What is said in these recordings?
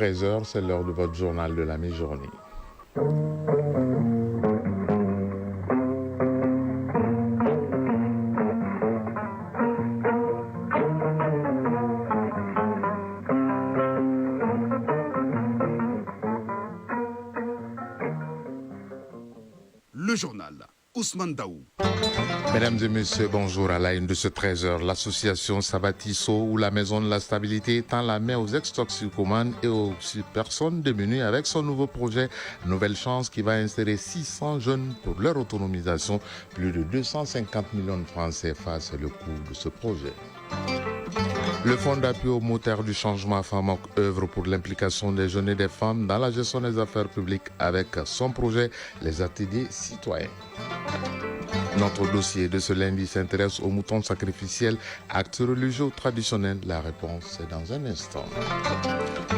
13h, c'est l'heure de votre journal de la mi-journée. Le journal, Ousmane Daou. Mesdames et messieurs, bonjour. À la une de ce 13h, l'association Sabatiso ou la Maison de la Stabilité tend la main aux ex-toxicomanes et aux personnes démunies avec son nouveau projet Nouvelle Chance qui va insérer 600 jeunes pour leur autonomisation. Plus de 250 millions de francs CFA, c'est le coût de ce projet. Le Fonds d'appui au moteur du changement FAMOC œuvre pour l'implication des jeunes et des femmes dans la gestion des affaires publiques avec son projet Les ateliers citoyens. Notre dossier de ce lundi s'intéresse aux moutons sacrificiels, actes religieux ou traditionnels. La réponse est dans un instant.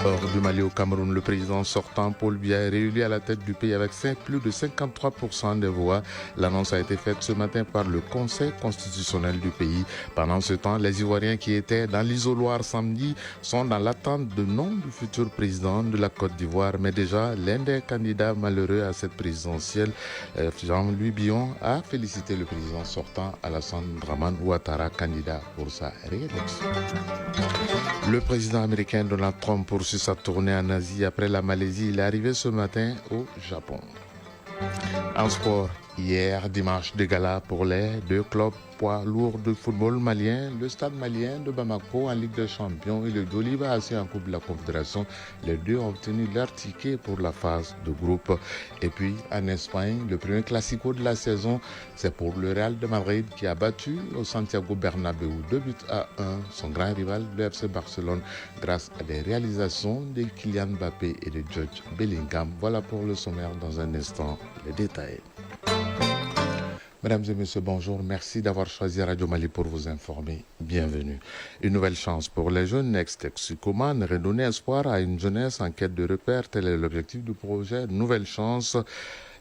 Hors du Mali au Cameroun, le président sortant Paul Biya est réélu à la tête du pays avec plus de 53% des voix. L'annonce a été faite ce matin par le Conseil constitutionnel du pays. Pendant ce temps, les Ivoiriens qui étaient dans l'isoloir samedi sont dans l'attente de nom du futur président de la Côte d'Ivoire. Mais déjà, l'un des candidats malheureux à cette présidentielle, Jean-Louis Billon, a félicité le président sortant Alassane Dramane Ouattara, candidat pour sa réélection. Le président américain Donald Trump poursuit sa tournée en Asie après la Malaisie. Il est arrivé ce matin au Japon. En sport, hier, dimanche de gala pour les deux clubs poids lourds de football malien, le Stade malien de Bamako en Ligue des Champions et le Doliba AC en Coupe de la Confédération. Les deux ont obtenu leur ticket pour la phase de groupe. Et puis, en Espagne, le premier classico de la saison, c'est pour le Real de Madrid qui a battu au Santiago Bernabéu 2-1 son grand rival, le FC Barcelone, grâce à des réalisations de Kylian Mbappé et de Jude Bellingham. Voilà pour le sommaire. Dans un instant, les détails. Mesdames et messieurs, bonjour. Merci d'avoir choisi Radio Mali pour vous informer. Bienvenue. Une nouvelle chance pour les jeunes ex-toxicomanes, redonner espoir à une jeunesse en quête de repères. Tel est l'objectif du projet Nouvelle Chance,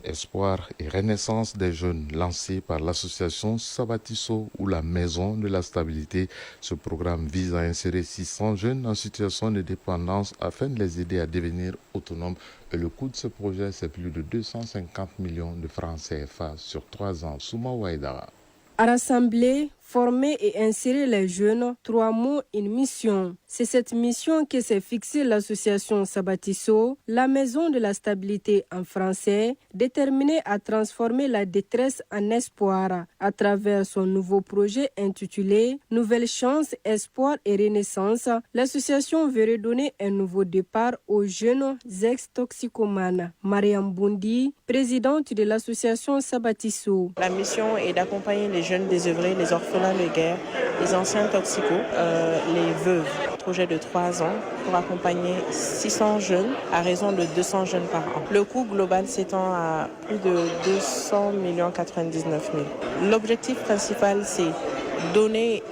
espoir et renaissance des jeunes, lancé par l'association Sabatiso ou la Maison de la Stabilité. Ce programme vise à insérer 600 jeunes en situation de dépendance afin de les aider à devenir autonomes. Et le coût de ce projet, c'est plus de 250 millions de francs CFA sur 3 ans. Souma Ouaïdara. Rassembler, former et insérer les jeunes, 3 mots, une mission. C'est cette mission que s'est fixée l'association Sabatiso, la Maison de la Stabilité en français, déterminée à transformer la détresse en espoir à travers son nouveau projet intitulé Nouvelle Chance, Espoir et Renaissance. L'association veut redonner un nouveau départ aux jeunes ex-toxicomanes. Mariam Boundi, présidente de l'association Sabatiso. La mission est d'accompagner les jeunes désœuvrés, les orphelins de guerre, les anciens toxicos, les veuves. Projet de 3 ans pour accompagner 600 jeunes à raison de 200 jeunes par an. Le coût global s'étend à plus de 200 99 000. L'objectif principal, c'est donner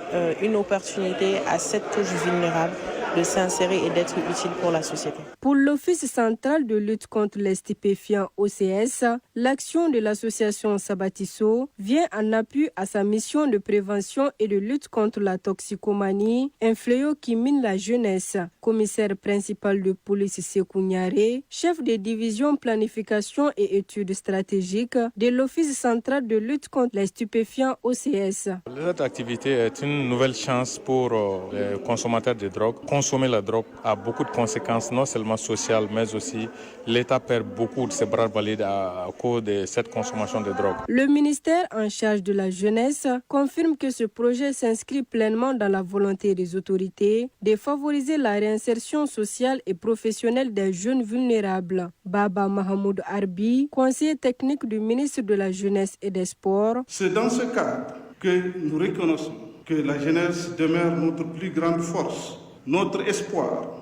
une opportunité à cette couche vulnérable de s'insérer et d'être utile pour la société. Pour l'Office central de lutte contre les stupéfiants OCS, l'action de l'association Sabatiso vient en appui à sa mission de prévention et de lutte contre la toxicomanie, un fléau qui mine la jeunesse. Commissaire principal de police Sekou Niaré, chef de division planification et études stratégiques de l'Office central de lutte contre les stupéfiants OCS. Cette activité est une nouvelle chance pour les consommateurs de drogue. Consommer la drogue a beaucoup de conséquences, non seulement sociales, mais aussi l'État perd beaucoup de ses bras valides à cause de cette consommation de drogue. Le ministère en charge de la jeunesse confirme que ce projet s'inscrit pleinement dans la volonté des autorités de favoriser la réinsertion sociale et professionnelle des jeunes vulnérables. Baba Mahamoud Arbi, conseiller technique du ministre de la Jeunesse et des Sports. C'est dans ce cadre que nous reconnaissons que la jeunesse demeure notre plus grande force, notre espoir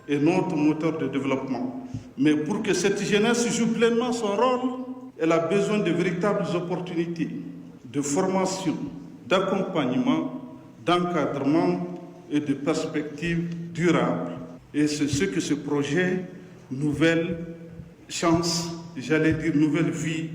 et notre moteur de développement. Mais pour que cette jeunesse joue pleinement son rôle, elle a besoin de véritables opportunités de formation, d'accompagnement, d'encadrement et de perspectives durables. Et c'est ce que ce projet Nouvelle Chance, j'allais dire Nouvelle Vie,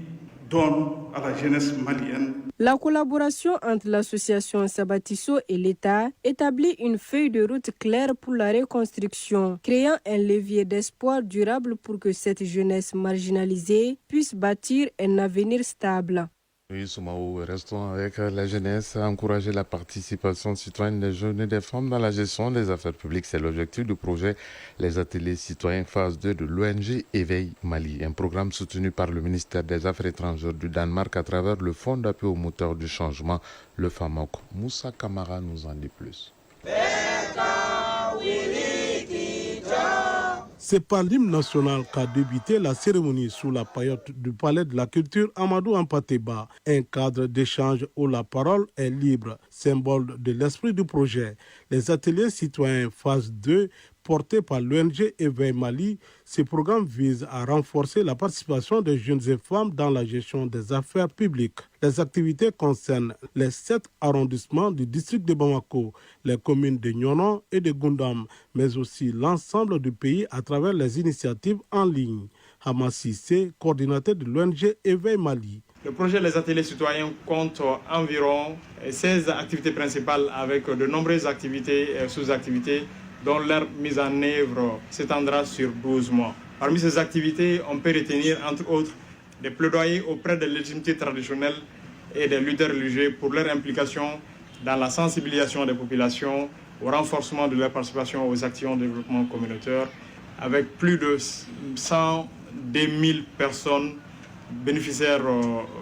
donne à la jeunesse malienne. La collaboration entre l'association Sabatisso et l'État établit une feuille de route claire pour la reconstruction, créant un levier d'espoir durable pour que cette jeunesse marginalisée puisse bâtir un avenir stable. Oui, Soumaou, restons avec la jeunesse, encourager la participation citoyenne des jeunes et des femmes dans la gestion des affaires publiques. C'est l'objectif du projet Les Ateliers Citoyens phase 2 de l'ONG Éveil Mali, un programme soutenu par le ministère des Affaires étrangères du Danemark à travers le Fonds d'appui aux moteurs du changement, le FAMOC. Moussa Kamara nous en dit plus. C'est par l'hymne national qu'a débuté la cérémonie sous la paillote du Palais de la Culture Amadou Hampâté-Bâ, un cadre d'échange où la parole est libre, symbole de l'esprit du projet. Les ateliers citoyens phase 2 porté par l'ONG Éveil Mali, ce programme vise à renforcer la participation des jeunes et femmes dans la gestion des affaires publiques. Les activités concernent les 7 arrondissements du district de Bamako, les communes de Nyonon et de Goundam, mais aussi l'ensemble du pays à travers les initiatives en ligne. Hamassi C, coordinateur de l'ONG Éveil Mali. Le projet Les Ateliers Citoyens compte environ 16 activités principales avec de nombreuses activités et sous-activités dont leur mise en œuvre s'étendra sur 12 mois. Parmi ces activités, on peut retenir entre autres des plaidoyers auprès des légitimités traditionnelles et des lutteurs religieux pour leur implication dans la sensibilisation des populations, au renforcement de leur participation aux actions de développement communautaire, avec plus de 102 000 personnes bénéficiaires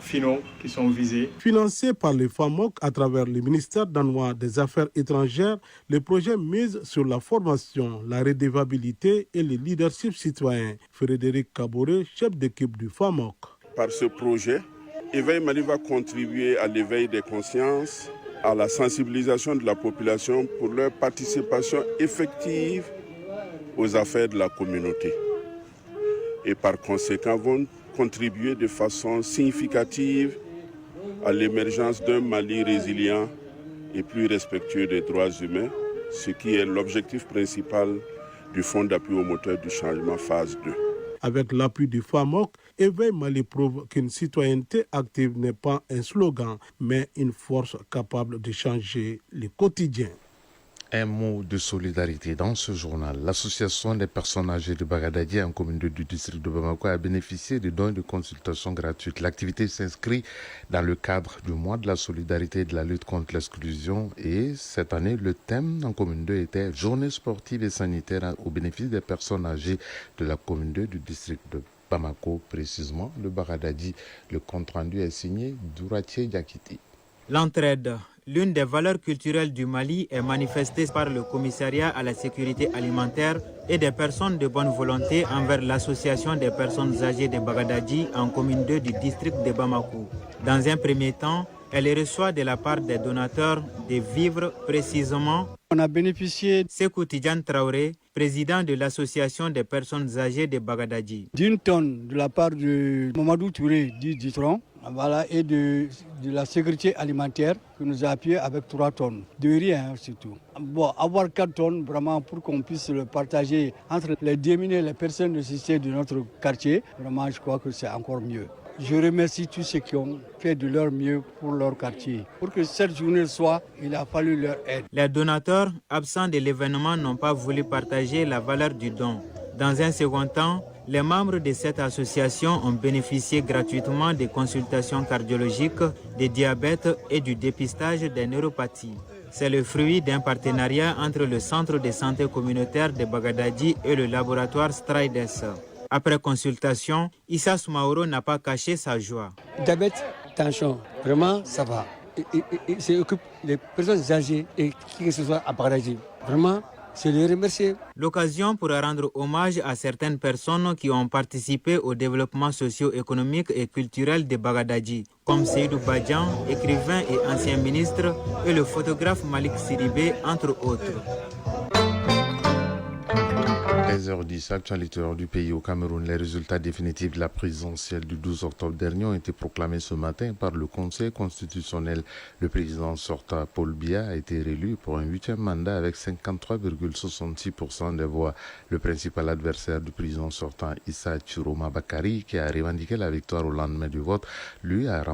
finaux qui sont visés. Financé par le FAMOC à travers le ministère danois des Affaires étrangères, le projet mise sur la formation, la redevabilité et le leadership citoyen. Frédéric Caboret, chef d'équipe du FAMOC. Par ce projet, Éveil Mali va contribuer à l'éveil des consciences, à la sensibilisation de la population pour leur participation effective aux affaires de la communauté. Et par conséquent, vont contribuer de façon significative à l'émergence d'un Mali résilient et plus respectueux des droits humains, ce qui est l'objectif principal du Fonds d'appui au moteur du changement phase 2. Avec l'appui du FAMOC, Éveil Mali prouve qu'une citoyenneté active n'est pas un slogan, mais une force capable de changer le quotidien. Un mot de solidarité dans ce journal. L'association des personnes âgées de Bagadadi, en commune du district de Bamako, a bénéficié de dons et de consultations gratuites. L'activité s'inscrit dans le cadre du mois de la solidarité et de la lutte contre l'exclusion. Et cette année, le thème en commune 2 était Journée sportive et sanitaire au bénéfice des personnes âgées de la commune 2 du district de Bamako, précisément de Bagadadi. Le compte-rendu est signé Douratie Diakiti. L'entraide, l'une des valeurs culturelles du Mali, est manifestée par le commissariat à la sécurité alimentaire et des personnes de bonne volonté envers l'association des personnes âgées de Bagadadi en commune 2 du district de Bamako. Dans un premier temps, elle reçoit de la part des donateurs des vivres précisément. On a bénéficié Sekou Tidjane Traoré, président de l'association des personnes âgées de Bagadadi. D'une tonne de la part de Mamadou Touré du Ditron, voilà, et de la sécurité alimentaire qui nous a appuyé avec 3 tonnes. De rien surtout. Bon, avoir 4 tonnes vraiment pour qu'on puisse le partager entre les démunis et les personnes nécessitées de notre quartier, vraiment je crois que c'est encore mieux. Je remercie tous ceux qui ont fait de leur mieux pour leur quartier. Pour que cette journée soit, il a fallu leur aide. Les donateurs absents de l'événement n'ont pas voulu partager la valeur du don. Dans un second temps, les membres de cette association ont bénéficié gratuitement des consultations cardiologiques, des diabètes et du dépistage des neuropathies. C'est le fruit d'un partenariat entre le centre de santé communautaire de Bagadadi et le laboratoire Strides. Après consultation, Issa Soumaoro n'a pas caché sa joie. Diabète, tension, vraiment ça va. Il s'occupe des personnes âgées et qui que ce soit à Bagadadi. Vraiment, je les remercie. L'occasion pour rendre hommage à certaines personnes qui ont participé au développement socio-économique et culturel de Bagadadi, comme Seydou Badjan, écrivain et ancien ministre, et le photographe Malik Sidibé, entre autres. 13h10, actualité hors du pays au Cameroun. Les résultats définitifs de la présidentielle du 12 octobre dernier ont été proclamés ce matin par le Conseil constitutionnel. Le président sortant, Paul Biya, a été réélu pour un 8e mandat avec 53,66% des voix. Le principal adversaire du président sortant, Issa Chiroma Bakari, qui a revendiqué la victoire au lendemain du vote, lui a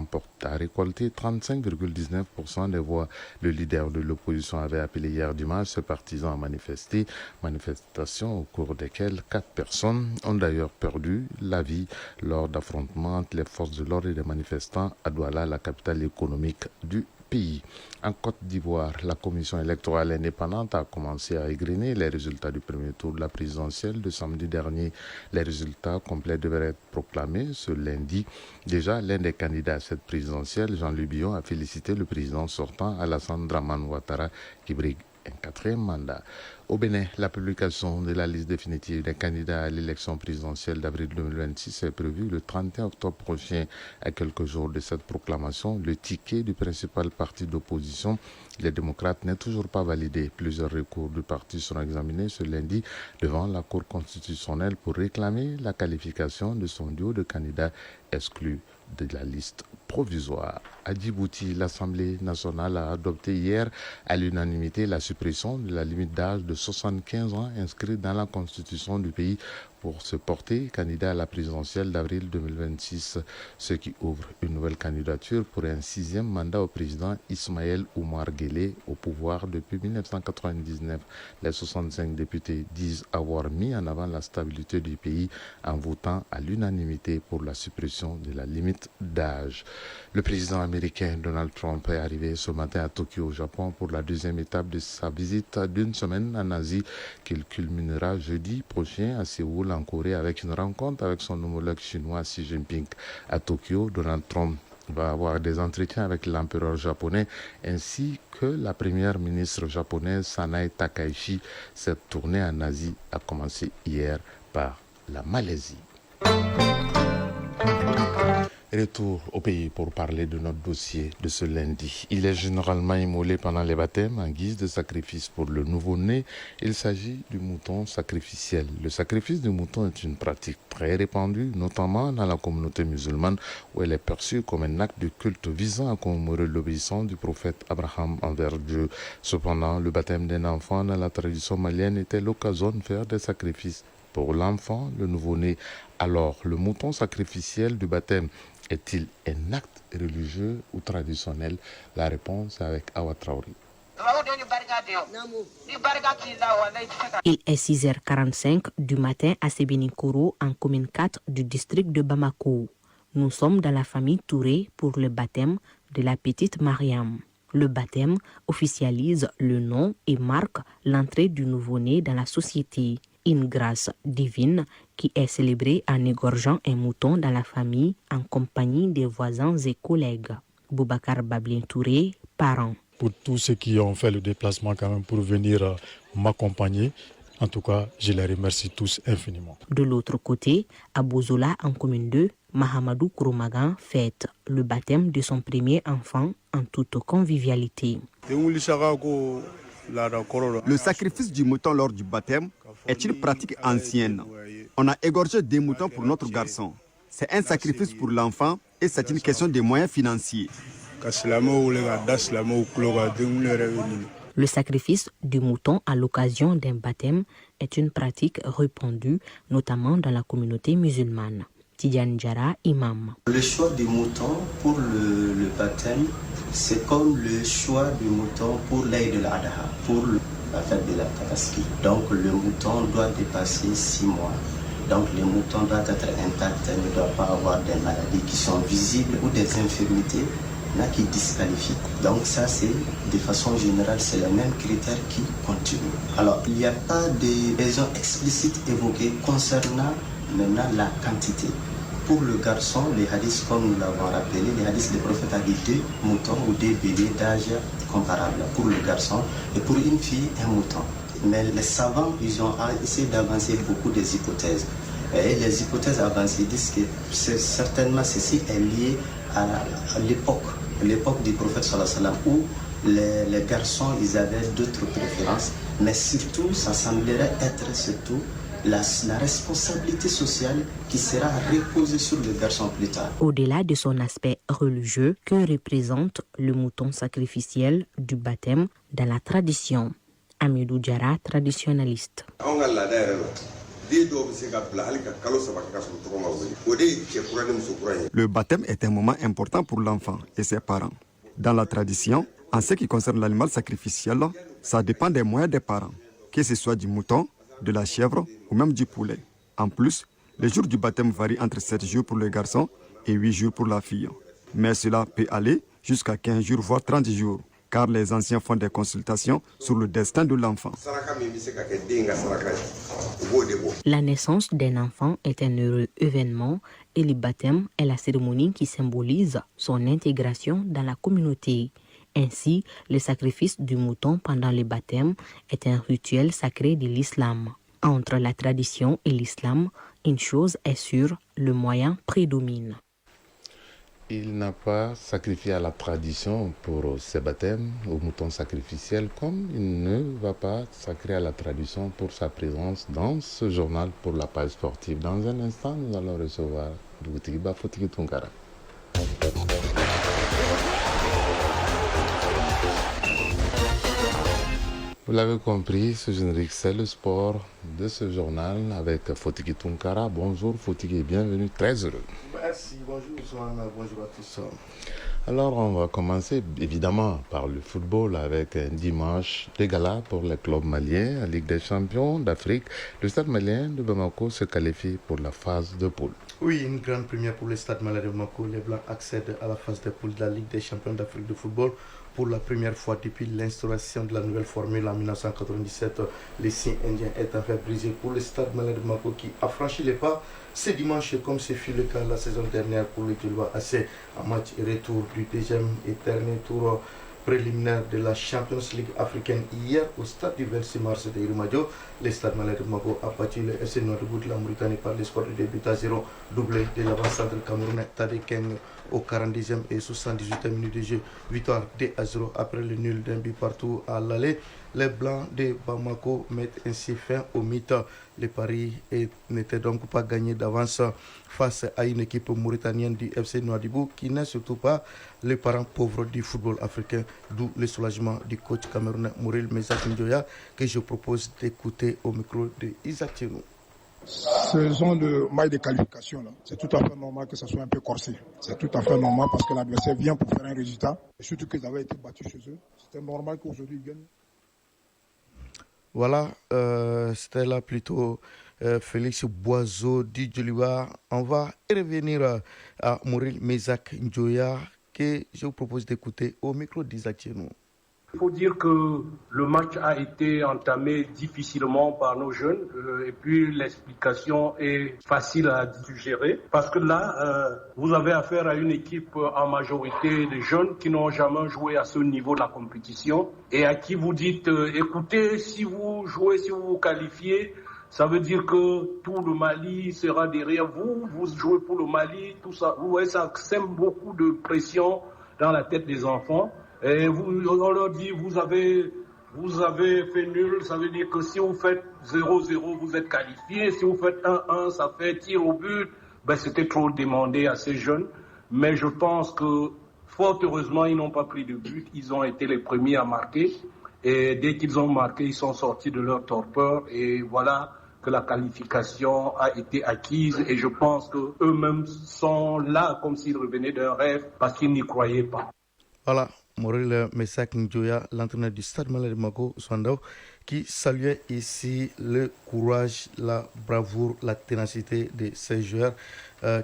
récolté 35,19% des voix. Le leader de l'opposition avait appelé hier dimanche ses partisans à manifester. Manifestation au cours desquelles 4 personnes ont d'ailleurs perdu la vie lors d'affrontements entre les forces de l'ordre et les manifestants à Douala, la capitale économique du pays. En Côte d'Ivoire, la commission électorale indépendante a commencé à égrener les résultats du premier tour de la présidentielle de samedi dernier. Les résultats complets devraient être proclamés ce lundi. Déjà, l'un des candidats à cette présidentielle, Jean-Louis Billon, a félicité le président sortant, Alassane Dramane Ouattara, qui brigue un 4e mandat. Au Bénin, la publication de la liste définitive des candidats à l'élection présidentielle d'avril 2026 est prévue le 31 octobre prochain. À quelques jours de cette proclamation, le ticket du principal parti d'opposition, les démocrates, n'est toujours pas validé. Plusieurs recours du parti seront examinés ce lundi devant la Cour constitutionnelle pour réclamer la qualification de son duo de candidats exclus de la liste provisoire. À Djibouti, l'Assemblée nationale a adopté hier à l'unanimité la suppression de la limite d'âge de 75 ans inscrite dans la constitution du pays pour se porter candidat à la présidentielle d'avril 2026, ce qui ouvre une nouvelle candidature pour un 6e mandat au président Ismaël Oumar Guelleh au pouvoir depuis 1999. Les 65 députés disent avoir mis en avant la stabilité du pays en votant à l'unanimité pour la suppression de la limite d'âge. Le président américain Donald Trump est arrivé ce matin à Tokyo, au Japon, pour la 2e étape de sa visite d'une semaine en Asie, qu'il culminera jeudi prochain à Séoul, en Corée, avec une rencontre avec son homologue chinois Xi Jinping. À Tokyo, Donald Trump va avoir des entretiens avec l'empereur japonais ainsi que la première ministre japonaise Sanae Takaichi. Cette tournée en Asie a commencé hier par la Malaisie. Retour au pays pour parler de notre dossier de ce lundi. Il est généralement immolé pendant les baptêmes en guise de sacrifice pour le nouveau-né. Il s'agit du mouton sacrificiel. Le sacrifice du mouton est une pratique très répandue, notamment dans la communauté musulmane, où elle est perçue comme un acte de culte visant à commémorer l'obéissance du prophète Abraham envers Dieu. Cependant, le baptême d'un enfant dans la tradition malienne était l'occasion de faire des sacrifices pour l'enfant, le nouveau-né. Alors, le mouton sacrificiel du baptême est-il un acte religieux ou traditionnel? La réponse est avec Awa Traoré. Il est 6h45 du matin à Sébinikoro, en commune 4 du district de Bamako. Nous sommes dans la famille Touré pour le baptême de la petite Mariam. Le baptême officialise le nom et marque l'entrée du nouveau-né dans la société. Une grâce divine qui est célébrée en égorgeant un mouton dans la famille en compagnie des voisins et collègues. Boubacar Bablin Touré, parent. Pour tous ceux qui ont fait le déplacement quand même pour venir m'accompagner, en tout cas, je les remercie tous infiniment. De l'autre côté, à Bozola, en commune 2, Mahamadou Kouroumagan fête le baptême de son premier enfant en toute convivialité. Le sacrifice du mouton lors du baptême est une pratique ancienne. On a égorgé des moutons pour notre garçon. C'est un sacrifice pour l'enfant et c'est une question de moyens financiers. Le sacrifice du mouton à l'occasion d'un baptême est une pratique répandue, notamment dans la communauté musulmane. Tidiane Diarra, imam. Le choix du mouton pour le baptême, c'est comme le choix du mouton pour l'Aïd al-Adha, pour la fête de la Tabaski. Donc le mouton doit dépasser 6 mois. Donc le mouton doit être intact, ne doit pas avoir des maladies qui sont visibles ou des infirmités qui disqualifient. Donc ça, c'est de façon générale, c'est le même critère qui continue. Alors il n'y a pas de raison explicite évoquée concernant maintenant la quantité. Pour le garçon, les hadiths, comme nous l'avons rappelé, les hadiths, le prophète a dit 2 moutons ou 2 bébés d'âge comparable pour le garçon et pour une fille, un mouton. Mais les savants, ils ont essayé d'avancer beaucoup des hypothèses. Et les hypothèses avancées disent que certainement ceci est lié à l'époque du prophète sallallahu alayhi wa sallam, où les garçons, ils avaient d'autres préférences, mais surtout, ça semblerait être surtout la responsabilité sociale qui sera reposée sur le garçon plus tard. Au-delà de son aspect religieux, que représente le mouton sacrificiel du baptême dans la tradition? Amidou Diarra, traditionnaliste. Le baptême est un moment important pour l'enfant et ses parents. Dans la tradition, en ce qui concerne l'animal sacrificiel, ça dépend des moyens des parents, que ce soit du mouton, de la chèvre ou même du poulet. En plus, les jours du baptême varient entre 7 jours pour le garçon et 8 jours pour la fille. Mais cela peut aller jusqu'à 15 jours, voire 30 jours, car les anciens font des consultations sur le destin de l'enfant. La naissance d'un enfant est un heureux événement et le baptême est la cérémonie qui symbolise son intégration dans la communauté. Ainsi, le sacrifice du mouton pendant le baptême est un rituel sacré de l'islam. Entre la tradition et l'islam, une chose est sûre, le moyen prédomine. Il n'a pas sacrifié à la tradition pour ses baptêmes au mouton sacrificiel, comme il ne va pas sacrer à la tradition pour sa présence dans ce journal pour la page sportive. Dans un instant, nous allons recevoir Doutiba Fotiki Tunkara. Vous l'avez compris, ce générique, c'est le sport de ce journal avec Fotiki Tunkara. Bonjour Fotiki et bienvenue, très heureux. Merci, bonjour Ousmane, bonjour à tous. Alors on va commencer évidemment par le football avec un dimanche de gala pour les clubs maliens en Ligue des champions d'Afrique. Le stade malien de Bamako se qualifie pour la phase de poule. Oui, une grande première pour le stade malien de Bamako. Les Blancs accèdent à la phase de poule de la Ligue des champions d'Afrique de football. Pour la première fois depuis l'instauration de la nouvelle formule en 1997, le signe indien est enfin brisé pour le stade malien de Bamako qui a franchi les pas ce dimanche, comme ce fut le cas la saison dernière pour le Djilwa AC, en match retour du deuxième et dernier tour préliminaire de la Champions League africaine hier au stade du 26 mars de Irumadio. Le stade malien de Bamako a battu le FC Nouadhibou de la Mauritanie par le score de 2 buts à 0, doublé de l'avant-centre camerounais Tade Keng au 40e et 78e minute de jeu. Victoire 2 à 0 après le nul d'un but partout à l'aller. Les Blancs de Bamako mettent ainsi fin au mythe. Le pari n'était donc pas gagné d'avance face à une équipe mauritanienne du FC Nouadhibou qui n'est surtout pas le parent pauvre du football africain, d'où le soulagement du coach camerounais Mouril Mezak Njoya que je propose d'écouter au micro de Isaac Tchenou. Ce genre de match de qualification, là, c'est tout à fait normal que ça soit un peu corsé. C'est tout à fait normal parce que l'adversaire vient pour faire un résultat. Et surtout qu'ils avaient été battus chez eux. C'était normal qu'aujourd'hui ils gagnent. Voilà, c'était là plutôt Félix Boiseau du Djoliba. On va revenir à Mouril Mezak Njoya que je vous propose d'écouter au micro d'Isaac Tchenou. Il faut dire que le match a été entamé difficilement par nos jeunes et puis l'explication est facile à digérer parce que là, vous avez affaire à une équipe en majorité de jeunes qui n'ont jamais joué à ce niveau de la compétition et à qui vous dites, écoutez, si vous jouez, si vous vous qualifiez, ça veut dire que tout le Mali sera derrière vous, vous jouez pour le Mali, tout ça. Vous voyez, ça sème beaucoup de pression dans la tête des enfants. Et on leur dit, vous avez fait nul, ça veut dire que si vous faites 0-0, vous êtes qualifié. Si vous faites 1-1, ça fait tir au but. Ben, c'était trop demandé à ces jeunes. Mais je pense que, fort heureusement, ils n'ont pas pris de but. Ils ont été les premiers à marquer. Et dès qu'ils ont marqué, ils sont sortis de leur torpeur. Et voilà que la qualification a été acquise. Et je pense qu'eux-mêmes sont là comme s'ils revenaient d'un rêve parce qu'ils n'y croyaient pas. Voilà. Mouril Mezak Njoya, l'entraîneur du stade malien de Bamako, qui saluait ici le courage, la bravoure, la ténacité de ces joueurs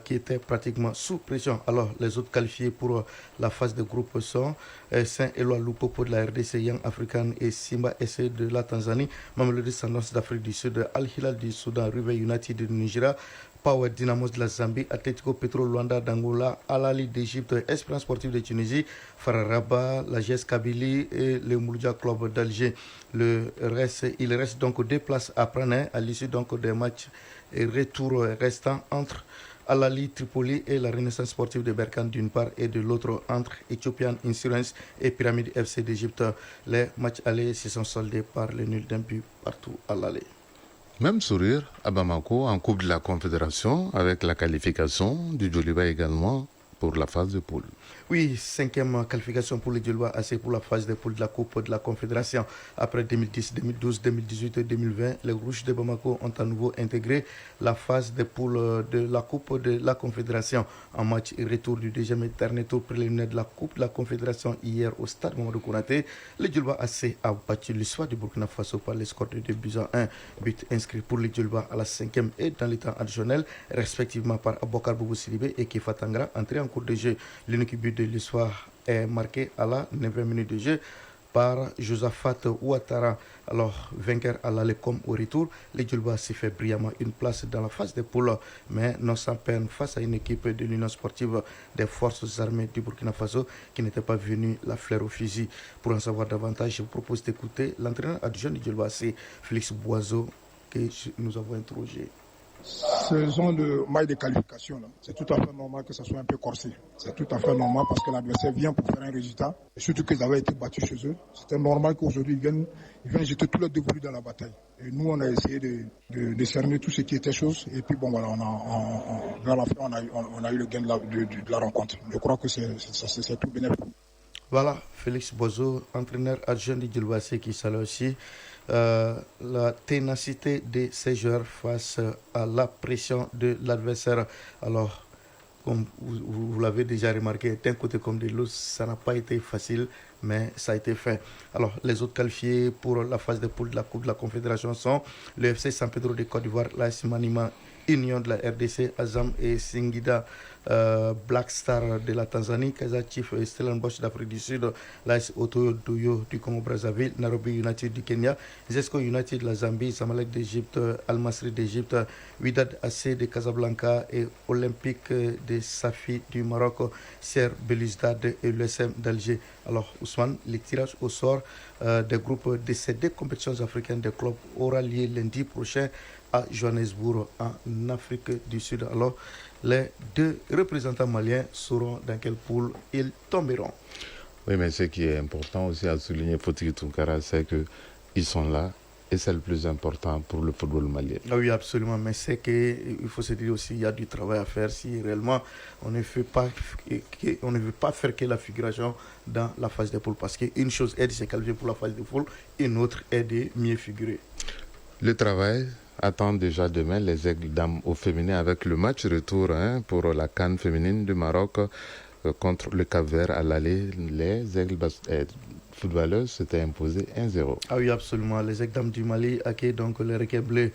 qui étaient pratiquement sous pression. Alors, les autres qualifiés pour la phase de groupe sont Saint-Éloi Lupopo de la RDC, Young African et Simba SC de la Tanzanie, Mamelodi Sundowns d'Afrique du Sud, Al Hilal du Soudan, River United du Nigeria, Power Dynamos de la Zambie, Atletico Petro Luanda d'Angola, Al Ahly d'Égypte, Espérance Sportive de Tunisie, FAR Rabat, la GS Kabylie et le Mouloudia Club d'Alger. Il reste donc 2 places à prendre à l'issue donc des matchs et retours restants entre Al Ahly Tripoli et la Renaissance Sportive de Berkane d'une part et de l'autre entre Ethiopian Insurance et Pyramide FC d'Égypte. Les matchs allés se sont soldés par le nul d'un but partout à l'aller. Même sourire à Bamako en Coupe de la Confédération avec la qualification du Djoliba également pour la phase de poule. Oui, 5e qualification pour les Djoliba AC pour la phase de poule de la Coupe de la Confédération. Après 2010, 2012, 2018 et 2020, les Rouges de Bamako ont à nouveau intégré la phase de poule de la Coupe de la Confédération. En match et retour du deuxième et dernier tour préliminaire de la Coupe de la Confédération hier au stade Mamadou Konaté, le Djoliba AC a battu l'USFA du Burkina Faso par le score de 2-1. But inscrit pour les Djoliba à la 5e et dans les temps additionnels, respectivement par Abokar Boubou Sidibé et Kifa Tangra, entré en cours de jeu. L'unique but de l'histoire est marqué à la 9e minute de jeu par Josaphat Ouattara. Alors, vainqueur à l'aller comme au retour, les Djoliba s'est fait brillamment une place dans la phase de poule, mais non sans peine face à une équipe de l'Union sportive des forces armées du Burkina Faso qui n'était pas venue la fleur au fusil. Pour en savoir davantage, je vous propose d'écouter l'entraîneur adjoint du Djoliba, c'est Félix Boiseau, que nous avons interrogé. Ce genre de maille de qualification, c'est tout à fait normal que ça soit un peu corsé. C'est tout à fait normal parce que l'adversaire vient pour faire un résultat. Et surtout qu'ils avaient été battus chez eux. C'était normal qu'aujourd'hui ils viennent jeter tout le dévolu dans la bataille. Et nous, on a essayé de cerner tout ce qui était chose. Et puis bon, voilà, vers la fin, on a eu le gain de la rencontre. Je crois que c'est tout bénéfique. Voilà, Félix Boiseau, entraîneur adjoint du Djoliba qui salue aussi la ténacité de ces joueurs face à la pression de l'adversaire. Alors, comme vous l'avez déjà remarqué, d'un côté comme de l'autre, ça n'a pas été facile, mais ça a été fait. Alors, les autres qualifiés pour la phase de poule de la Coupe de la Confédération sont le FC San Pedro de Côte d'Ivoire, l'AS Manima Union de la RDC, Azam et Singida, Black Star de la Tanzanie, Kaizer Chiefs et Stellenbosch d'Afrique du Sud, l'AS Otoyo Doyo du Congo-Brazzaville, Nairobi United du Kenya, Zesco United de la Zambie, Zamalek d'Égypte, Al Masry d'Égypte, Wydad AC de Casablanca et Olympique de Safi du Maroc, Ser Belouizdad et l'USM d'Alger. Alors Ousmane, le tirage au sort des groupes de ces deux compétitions africaines des clubs aura lieu lundi prochain à Johannesburg en Afrique du Sud. Alors les deux représentants maliens sauront dans quelle poule ils tomberont. Oui, mais ce qui est important aussi à souligner, Fotiki Tunkara, c'est qu'ils sont là et c'est le plus important pour le football malien. Ah oui, absolument, mais c'est qu'il faut se dire aussi qu'il y a du travail à faire si réellement on ne veut pas faire que la figuration dans la phase de poule, parce qu'une chose est de se qualifier pour la phase de poule, une autre est de mieux figurer. Le travail attend déjà demain les Aigles dames au féminin avec le match retour pour la CAN féminine du Maroc contre le Cap-Vert à l'aller. Les Aigles footballeuses s'étaient imposées 1-0. Ah oui, absolument. Les Aigles dames du Mali accueillent donc les Requins bleus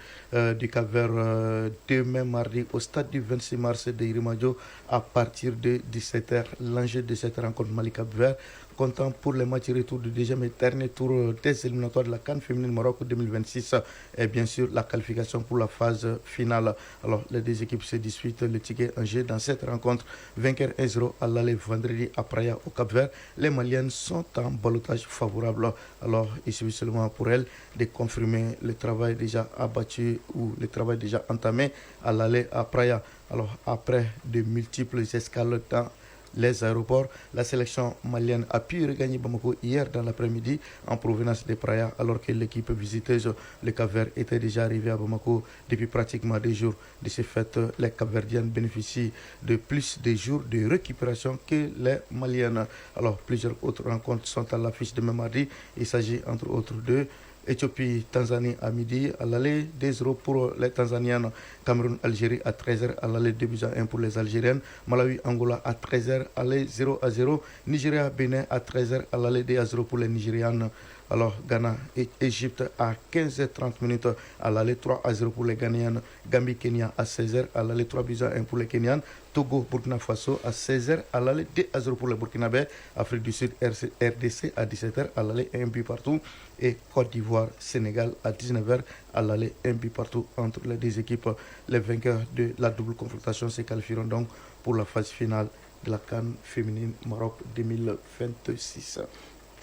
du Cap-Vert demain mardi au stade du 26 mars de Irimadio à partir de 17h. L'enjeu de cette rencontre Mali-Cap-Vert comptant pour les matchs retour du deuxième et dernier tour des éliminatoires de la CAN féminine Maroc 2026 et bien sûr la qualification pour la phase finale. Alors les deux équipes se disputent le ticket en jeu dans cette rencontre. Vainqueur 1-0 à l'aller vendredi à Praia au Cap-Vert. Les Maliennes sont en ballottage favorable. Alors il suffit seulement pour elles de confirmer le travail déjà abattu ou le travail déjà entamé à l'aller à Praia. Alors après de multiples escales dans les aéroports, la sélection malienne a pu regagner Bamako hier dans l'après-midi en provenance de Praia, alors que l'équipe visiteuse, le Cap-Vert, était déjà arrivée à Bamako depuis pratiquement 2 jours. De ce fait, les Cap-Verdiennes bénéficient de plus de jours de récupération que les Maliennes. Alors, plusieurs autres rencontres sont à l'affiche demain mardi. Il s'agit entre autres de Éthiopie-Tanzanie à midi, à l'aller 2-0 pour les Tanzaniennes. Cameroun-Algérie à 13h, à l'aller 2-1 pour les Algériennes. Malawi-Angola à 13h, à l'aller 0-0. Nigeria-Bénin à 13h, à l'aller 2-0 pour les Nigérianes. Alors Ghana et Égypte à 15h30 à l'aller 3-0 pour les Ghanéennes. Gambie-Kenya à 16h, à l'aller 3-1 pour les Kenyanes. Togo-Burkina Faso à 16h, à l'aller 2-0 pour les Burkinabés. Afrique du Sud, RDC à 17h, à l'aller 1 but partout. Et Côte d'Ivoire-Sénégal à 19h, à l'aller 1 but partout entre les deux équipes. Les vainqueurs de la double confrontation se qualifieront donc pour la phase finale de la CAN féminine Maroc 2026.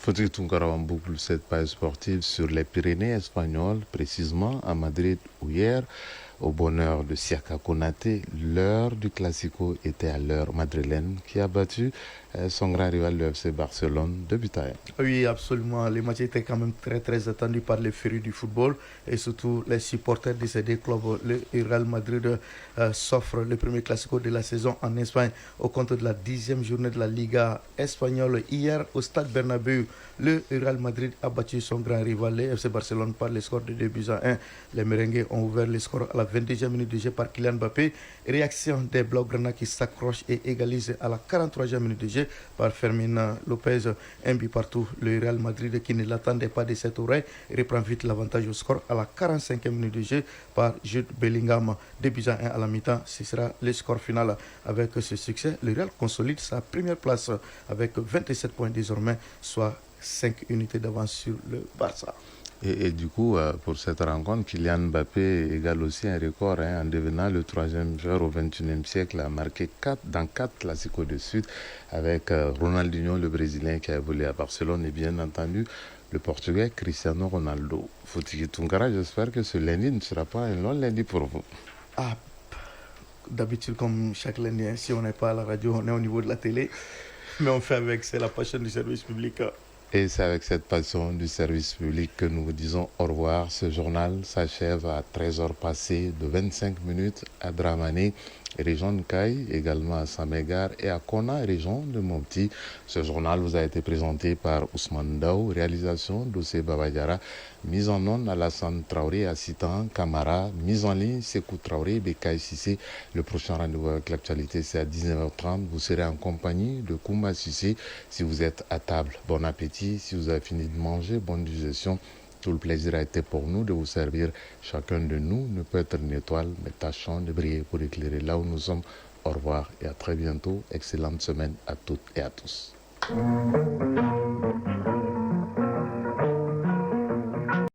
Faut-il Tunkara en boucle cette page sportive sur les Pyrénées espagnoles, précisément à Madrid où hier, Au bonheur de Sirka Konaté, l'heure du Classico était à l'heure madrilène qui a battu son grand rival, le FC Barcelone, 2-1. Oui, absolument. Les matchs étaient quand même très attendus par les férus du football et surtout les supporters de ces deux clubs. Le Real Madrid s'offre le premier Classico de la saison en Espagne au compte de la 10e journée de la Liga espagnole. Hier, au stade Bernabéu, le Real Madrid a battu son grand rival, le FC Barcelone, par le score de 2-1. Les merengues ont ouvert le score à la 22e minute de jeu par Kylian Mbappé. Réaction des Blaugrana qui s'accrochent et égalisent à la 43e minute de jeu par Fermin Lopez. Un but partout. Le Real Madrid, qui ne l'attendait pas de cette oreille, reprend vite l'avantage au score à la 45e minute de jeu par Jude Bellingham. 2-1 à la mi-temps. Ce sera le score final. Avec ce succès, le Real consolide sa première place avec 27 points désormais, soit 5 unités d'avance sur le Barça. Et du coup, pour cette rencontre, Kylian Mbappé égale aussi un record en devenant le 3e joueur au XXIe siècle à marquer 4 classicos de suite avec Ronaldinho, le Brésilien qui a évolué à Barcelone, et bien entendu le Portugais Cristiano Ronaldo. Foutiki Tunkara, j'espère que ce lundi ne sera pas un long lundi pour vous. D'habitude, comme chaque lundi, si on n'est pas à la radio, on est au niveau de la télé. Mais on fait avec, c'est la passion du service public. Et c'est avec cette passion du service public que nous vous disons au revoir. Ce journal s'achève à 13h passées de 25 minutes à Dramane, région de Caille, également à Samégar et à Kona, région de Mopti. Ce journal vous a été présenté par Ousmane Daou, réalisation d'Ossé Babadiara, mise en onde à Alassane Traoré, à Citan Camara, mise en ligne Sekou Traoré, Bekaï Sissé. Le prochain rendez-vous avec l'actualité, c'est à 19h30. Vous serez en compagnie de Kouma Sissé. Si vous êtes à table, bon appétit. Si vous avez fini de manger, bonne digestion. Tout le plaisir a été pour nous de vous servir. Chacun de nous ne peut être une étoile, mais tâchons de briller pour éclairer là où nous sommes. Au revoir et à très bientôt. Excellente semaine à toutes et à tous.